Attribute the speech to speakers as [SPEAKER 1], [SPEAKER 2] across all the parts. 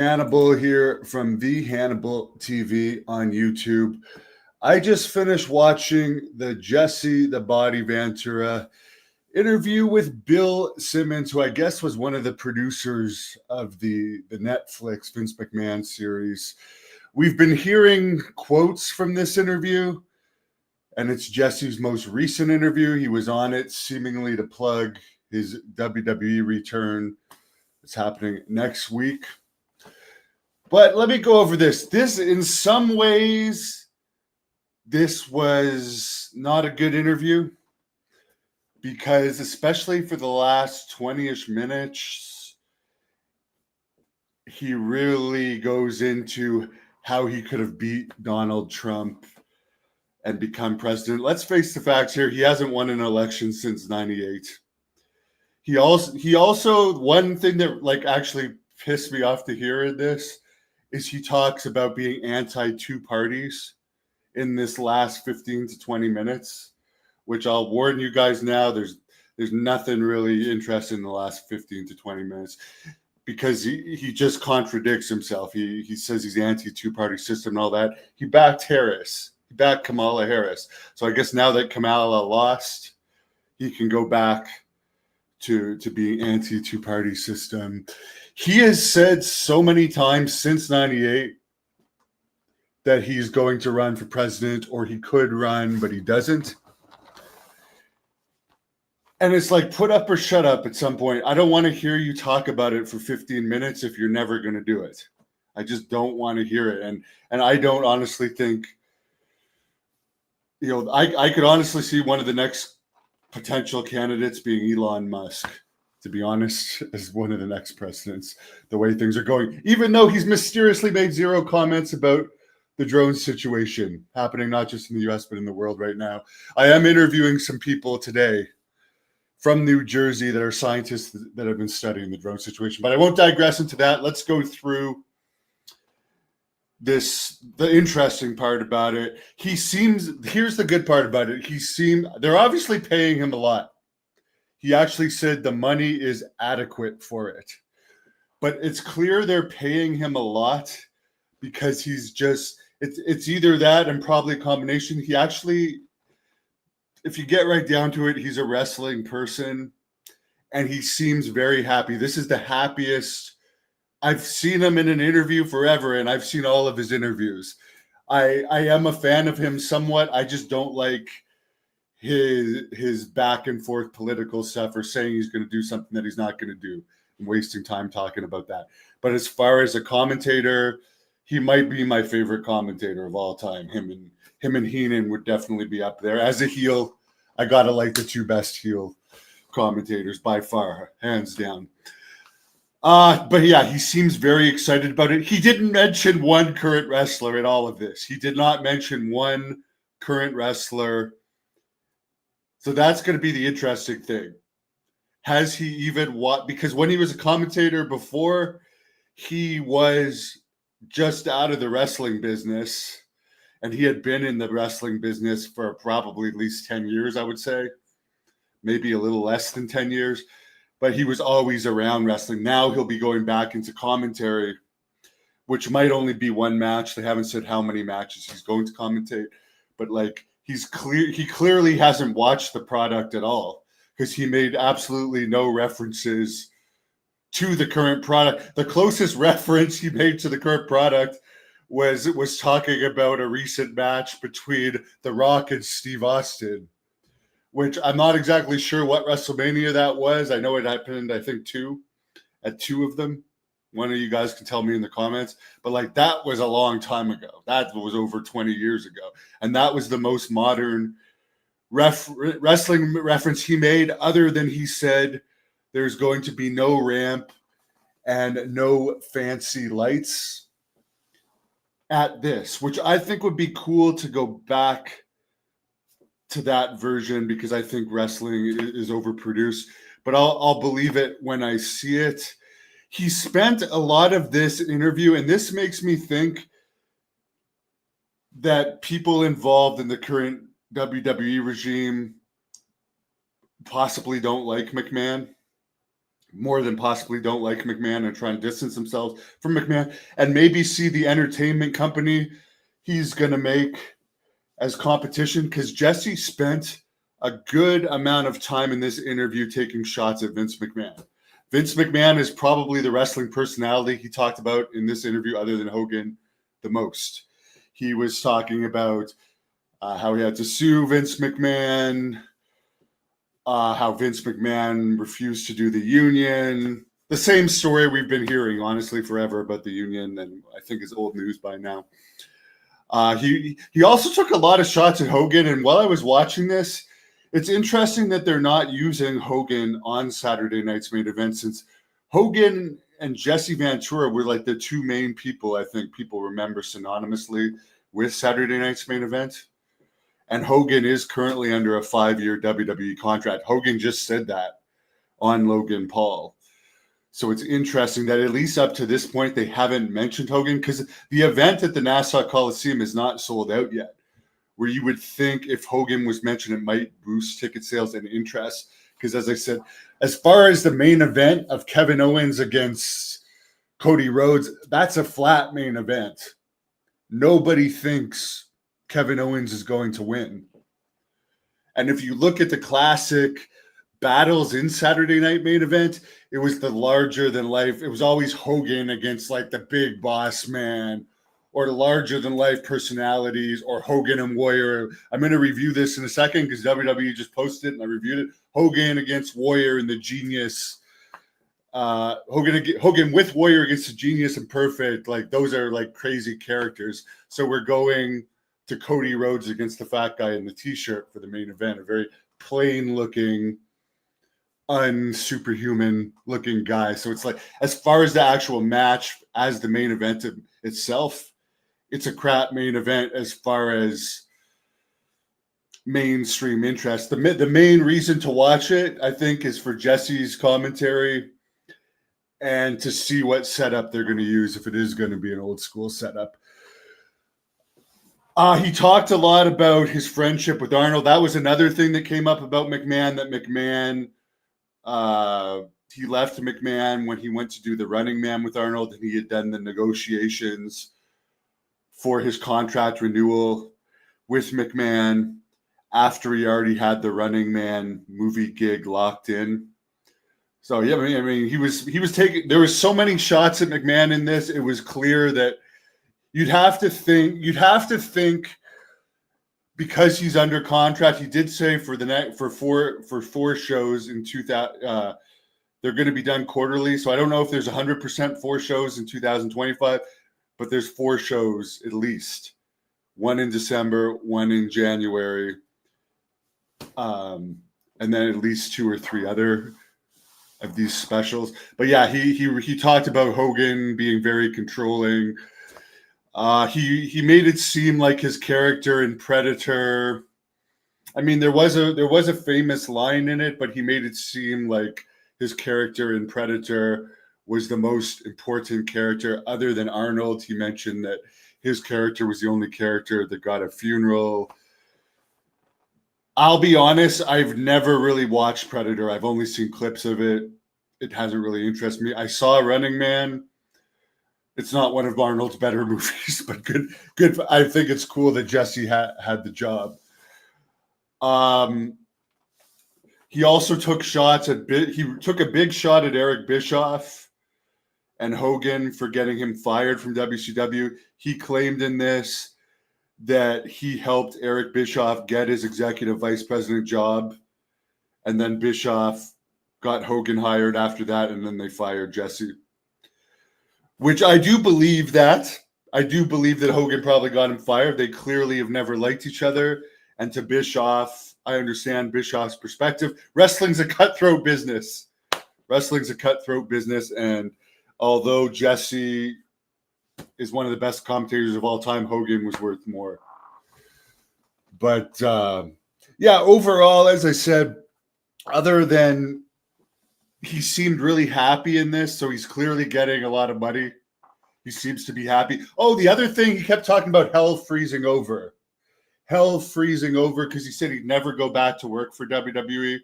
[SPEAKER 1] Hannibal here from the Hannibal TV on YouTube. I just finished watching the Jesse the Body Ventura interview with Bill Simmons, who I guess was one of the producers of the Netflix Vince McMahon series. We've been hearing quotes from this interview, and it's Jesse's most recent interview. He was on it seemingly to plug his WWE return. It's happening next week. But let me go over this. In some ways, this was not a good interview because, especially for the last 20-ish minutes, he really goes into how he could have beat Donald Trump and become president. Let's face the facts here. He hasn't won an election since 98. He also one thing that actually pissed me off to hear in this is he talks about being anti-two parties in this last 15 to 20 minutes, which I'll warn you guys now, there's nothing really interesting in the last 15 to 20 minutes because he just contradicts himself. He says he's anti-two party system and all that. He backed Harris. He backed Kamala Harris. So I guess now that Kamala lost, he can go back to being anti-two party system. He has said so many times since 98 that he's going to run for president, or he could run, but he doesn't. And it's like, put up or shut up at some point. I don't want to hear you talk about it for 15 minutes if you're never going to do it. I just don't want to hear it. And I don't honestly think, I could honestly see one of the next potential candidates being Elon Musk, to be honest, as one of the next presidents, the way things are going, even though he's mysteriously made zero comments about the drone situation happening, not just in the US, but in the world right now. I am interviewing some people today from New Jersey that are scientists that have been studying the drone situation, but I won't digress into that. Let's go through the interesting part about it. Here's the good part about it. They're obviously paying him a lot. He actually said the money is adequate for it. But it's clear they're paying him a lot because it's either that and probably a combination. He actually, if you get right down to it, he's a wrestling person and he seems very happy. This is the happiest. I've seen him in an interview forever, and I've seen all of his interviews. I am a fan of him somewhat. I just don't like his back and forth political stuff or saying he's going to do something that he's not going to do and wasting time talking about that. But as far as a commentator, he might be my favorite commentator of all time. Him and Heenan would definitely be up there. As a heel, I got to like the two best heel commentators by far, hands down. But yeah, he seems very excited about it. He didn't mention one current wrestler in all of this. He did not mention one current wrestler. So that's going to be the interesting thing. Has he even because when he was a commentator before, he was just out of the wrestling business, and he had been in the wrestling business for probably at least 10 years, I would say. Maybe a little less than 10 years. But he was always around wrestling. Now he'll be going back into commentary, which might only be one match. They haven't said how many matches he's going to commentate, but he clearly hasn't watched the product at all because he made absolutely no references to the current product. The closest reference he made to the current product was talking about a recent match between The Rock and Steve Austin, which I'm not exactly sure what WrestleMania that was. I know it happened, I think, at two of them. One of you guys can tell me in the comments. But that was a long time ago. That was over 20 years ago. And that was the most modern wrestling reference he made, other than he said there's going to be no ramp and no fancy lights at this, which I think would be cool to go back to that version because I think wrestling is overproduced, but I'll believe it when I see it. He spent a lot of this interview, and this makes me think that people involved in the current WWE regime possibly don't like McMahon more than possibly don't like McMahon and trying to distance themselves from McMahon, and maybe see the entertainment company he's going to make as competition, because Jesse spent a good amount of time in this interview taking shots at Vince McMahon. Vince McMahon is probably the wrestling personality he talked about in this interview, other than Hogan, the most. He was talking about how he had to sue Vince McMahon, how Vince McMahon refused to do the union. The same story we've been hearing, honestly, forever about the union, and I think it's old news by now. He also took a lot of shots at Hogan, and while I was watching this, it's interesting that they're not using Hogan on Saturday night's main event, since Hogan and Jesse Ventura were like the two main people I think people remember synonymously with Saturday night's main event. And Hogan is currently under a 5-year WWE contract. Hogan just said that on Logan Paul. So it's interesting that at least up to this point, they haven't mentioned Hogan, because the event at the Nassau Coliseum is not sold out yet, where you would think if Hogan was mentioned, it might boost ticket sales and interest. Because as I said, as far as the main event of Kevin Owens against Cody Rhodes, that's a flat main event. Nobody thinks Kevin Owens is going to win. And if you look at the classic battles in Saturday night main event, it was the larger than life. It was always Hogan against like the big boss man, or the larger than life personalities, or Hogan and Warrior. I'm going to review this in a second because WWE just posted it and I reviewed it. Hogan against Warrior and the Genius. Hogan with Warrior against the Genius and Perfect. Like, those are like crazy characters. So we're going to Cody Rhodes against the fat guy in the t-shirt for the main event. A very plain looking, unsuperhuman looking guy. So it's like, as far as the actual match as the main event itself, it's a crap main event as far as mainstream interest. The main reason to watch it, I think, is for Jesse's commentary and to see what setup they're going to use, if it is going to be an old school setup. He talked a lot about his friendship with Arnold. That was another thing that came up about McMahon, that McMahon, he left McMahon when he went to do the Running Man with Arnold, and he had done the negotiations for his contract renewal with McMahon after he already had the Running Man movie gig locked in. So yeah, I mean, he was taking. There was so many shots at McMahon in this. It was clear that you'd have to think because he's under contract. He did say for four shows in 2000, they're going to be done quarterly. So I don't know if there's 100% 4 shows in 2025, but there's 4 shows at least. One in December, one in January, and then at least 2 or 3 other of these specials. But yeah, he talked about Hogan being very controlling. He made it seem like his character in Predator. I mean, there was a famous line in it, but he made it seem like his character in Predator was the most important character other than Arnold. He mentioned that his character was the only character that got a funeral. I'll be honest, I've never really watched Predator. I've only seen clips of it. It hasn't really interested me. I saw Running Man. It's not one of Arnold's better movies, but good. I think it's cool that Jesse had the job. He also took shots at he took a big shot at Eric Bischoff and Hogan for getting him fired from WCW. He claimed in this that he helped Eric Bischoff get his executive vice president job, and then Bischoff got Hogan hired after that, and then they fired Jesse. Which I do believe that. I do believe that Hogan probably got him fired. They clearly have never liked each other. And to Bischoff, I understand Bischoff's perspective. Wrestling's a cutthroat business. And although Jesse is one of the best commentators of all time, Hogan was worth more. But yeah, overall, as I said, other than he seemed really happy in this, so he's clearly getting a lot of money. He seems to be happy. Oh, the other thing, he kept talking about hell freezing over. Hell freezing over, because he said he'd never go back to work for WWE.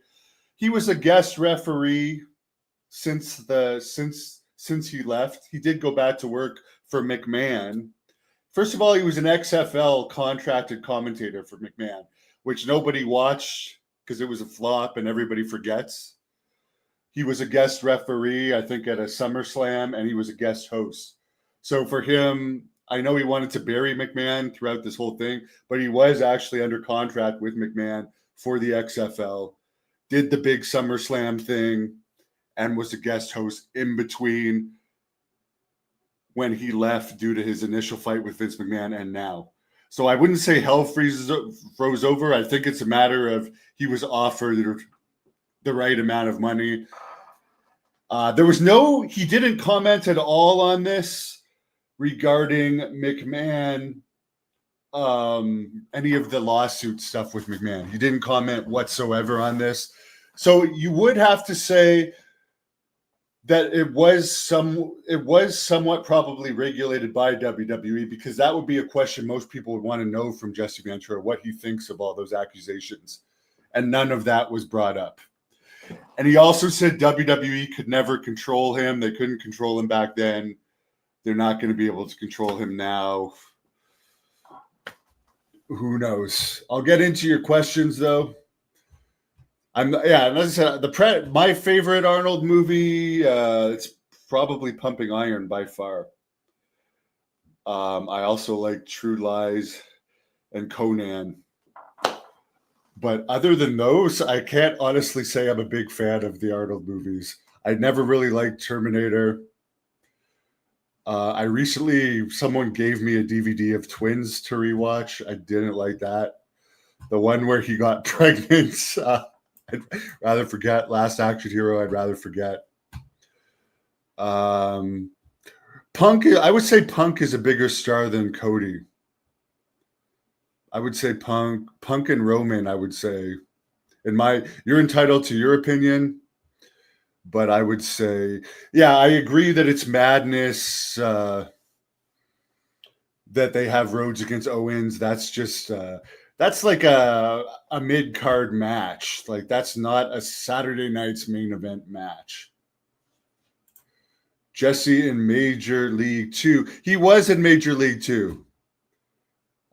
[SPEAKER 1] He was a guest referee since he left. He did go back to work for McMahon. First of all, he was an XFL contracted commentator for McMahon, which nobody watched because it was a flop and everybody forgets. He was a guest referee, I think, at a SummerSlam, and he was a guest host. So for him, I know he wanted to bury McMahon throughout this whole thing, but he was actually under contract with McMahon for the XFL, did the big SummerSlam thing, and was a guest host in between when he left due to his initial fight with Vince McMahon and now. So I wouldn't say hell froze over. I think it's a matter of he was offered the right amount of money. He didn't comment at all on this regarding McMahon, any of the lawsuit stuff with McMahon. He didn't comment whatsoever on this. So you would have to say that it was somewhat probably regulated by WWE, because that would be a question most people would want to know from Jesse Ventura, what he thinks of all those accusations. And none of that was brought up. And he also said WWE could never control him. They couldn't control him back then. They're not going to be able to control him now. Who knows? I'll get into your questions, though. As I said, my favorite Arnold movie, it's probably Pumping Iron by far. I also like True Lies and Conan. But other than those, I can't honestly say I'm a big fan of the Arnold movies. I never really liked Terminator. Someone gave me a DVD of Twins to rewatch. I didn't like that. The one where he got pregnant, I'd rather forget. Last Action Hero, I'd rather forget. Punk, I would say Punk is a bigger star than Cody. I would say Punk and Roman, I would say. You're entitled to your opinion, but I would say, I agree that it's madness that they have Rhodes against Owens. That's just that's like a mid-card match. Like, that's not a Saturday night's main event match. Jesse in Major League 2. He was in Major League 2.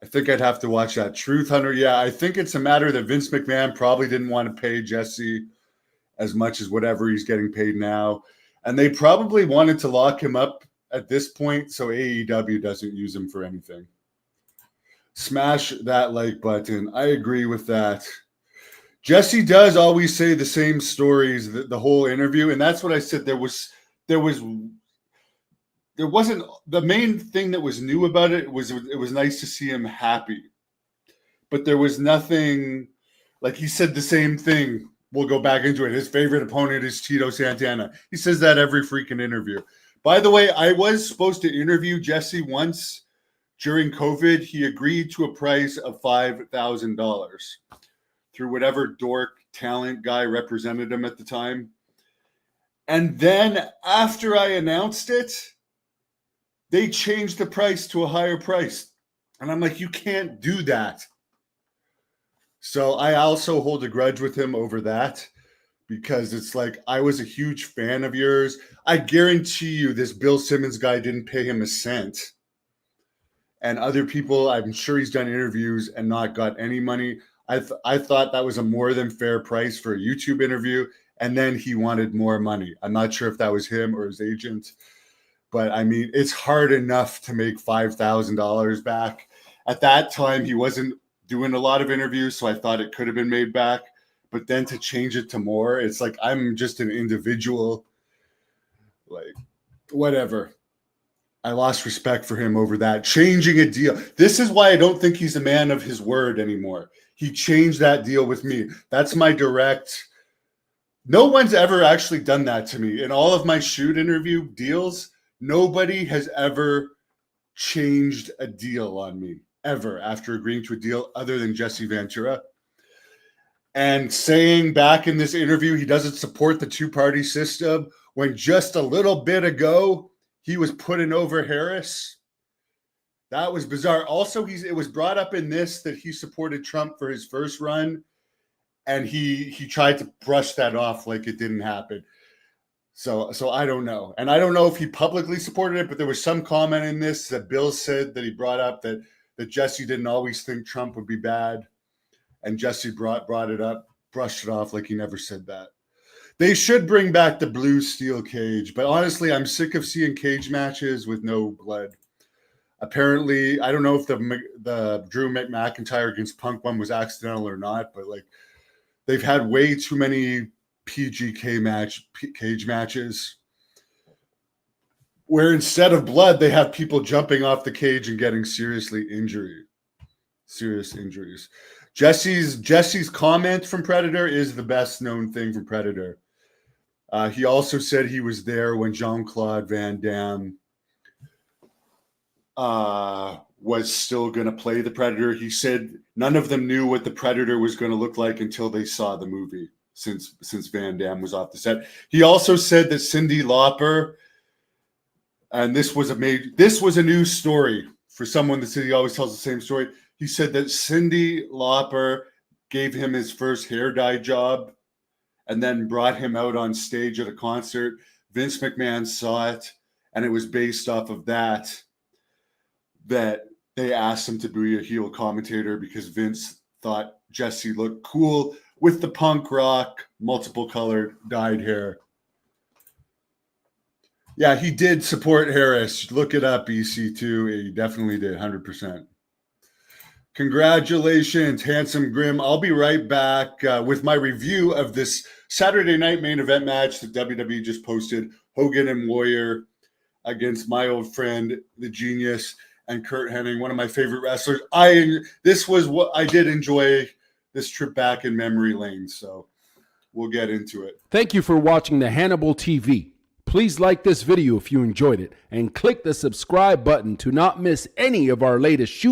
[SPEAKER 1] I think I'd have to watch that. Truth Hunter, I think it's a matter that Vince McMahon probably didn't want to pay Jesse as much as whatever he's getting paid now. And they probably wanted to lock him up at this point so AEW doesn't use him for anything. Smash that like button. I agree with that. Jesse does always say the same stories the whole interview, and that's what I said. There wasn't the main thing that was new about it was nice to see him happy, but there was nothing, like, he said the same thing. We'll go back into it. His favorite opponent is Tito Santana. He says that every freaking interview. By the way, I was supposed to interview Jesse once during COVID. He agreed to a price of $5,000 through whatever dork talent guy represented him at the time. And then after I announced it, they changed the price to a higher price. And I'm like, you can't do that. So I also hold a grudge with him over that, because it's like, I was a huge fan of yours. I guarantee you this Bill Simmons guy didn't pay him a cent. And other people, I'm sure he's done interviews and not got any money. I thought that was a more than fair price for a YouTube interview. And then he wanted more money. I'm not sure if that was him or his agent. But I mean, it's hard enough to make $5,000 back. At that time, he wasn't doing a lot of interviews, so I thought it could have been made back. But then to change it to more, it's like, I'm just an individual. Like, whatever. I lost respect for him over that. Changing a deal. This is why I don't think he's a man of his word anymore. He changed that deal with me. That's my direct. No one's ever actually done that to me. In all of my shoot interview deals, nobody has ever changed a deal on me, ever, after agreeing to a deal, other than Jesse Ventura. And saying back in this interview he doesn't support the two-party system, when just a little bit ago he was putting over Harris. That was bizarre. Also, it was brought up in this that he supported Trump for his first run, and he tried to brush that off like it didn't happen. So I don't know. And I don't know if he publicly supported it, but there was some comment in this that Bill said that he brought up that Jesse didn't always think Trump would be bad. And Jesse brought it up, brushed it off like he never said that. They should bring back the blue steel cage, but honestly, I'm sick of seeing cage matches with no blood. Apparently, I don't know if the Drew McIntyre against Punk one was accidental or not, but like they've had way too many cage matches where instead of blood, they have people jumping off the cage and getting serious injuries. Jesse's comment from Predator is the best known thing from Predator. He also said he was there when Jean-Claude Van Damme was still going to play the Predator. He said none of them knew what the Predator was going to look like until they saw the movie, since Van Damme was off the set. He also said that Cyndi Lauper, and this was a news story for someone that said he always tells the same story. He said that Cyndi Lauper gave him his first hair dye job and then brought him out on stage at a concert. Vince McMahon saw it, and it was based off of that they asked him to be a heel commentator because Vince thought Jesse looked cool with the punk rock, multiple colored dyed hair. Yeah, he did support Harris. Look it up, EC2. He definitely did, 100%. Congratulations, Handsome Grim. I'll be right back with my review of this Saturday night main event match that WWE just posted. Hogan and Warrior against my old friend, the Genius, and Kurt Hennig, one of my favorite wrestlers. This was what I did enjoy, this trip back in memory lane. So we'll get into it.
[SPEAKER 2] Thank you for watching the Hannibal TV. Please like this video if you enjoyed it and click the subscribe button to not miss any of our latest shoot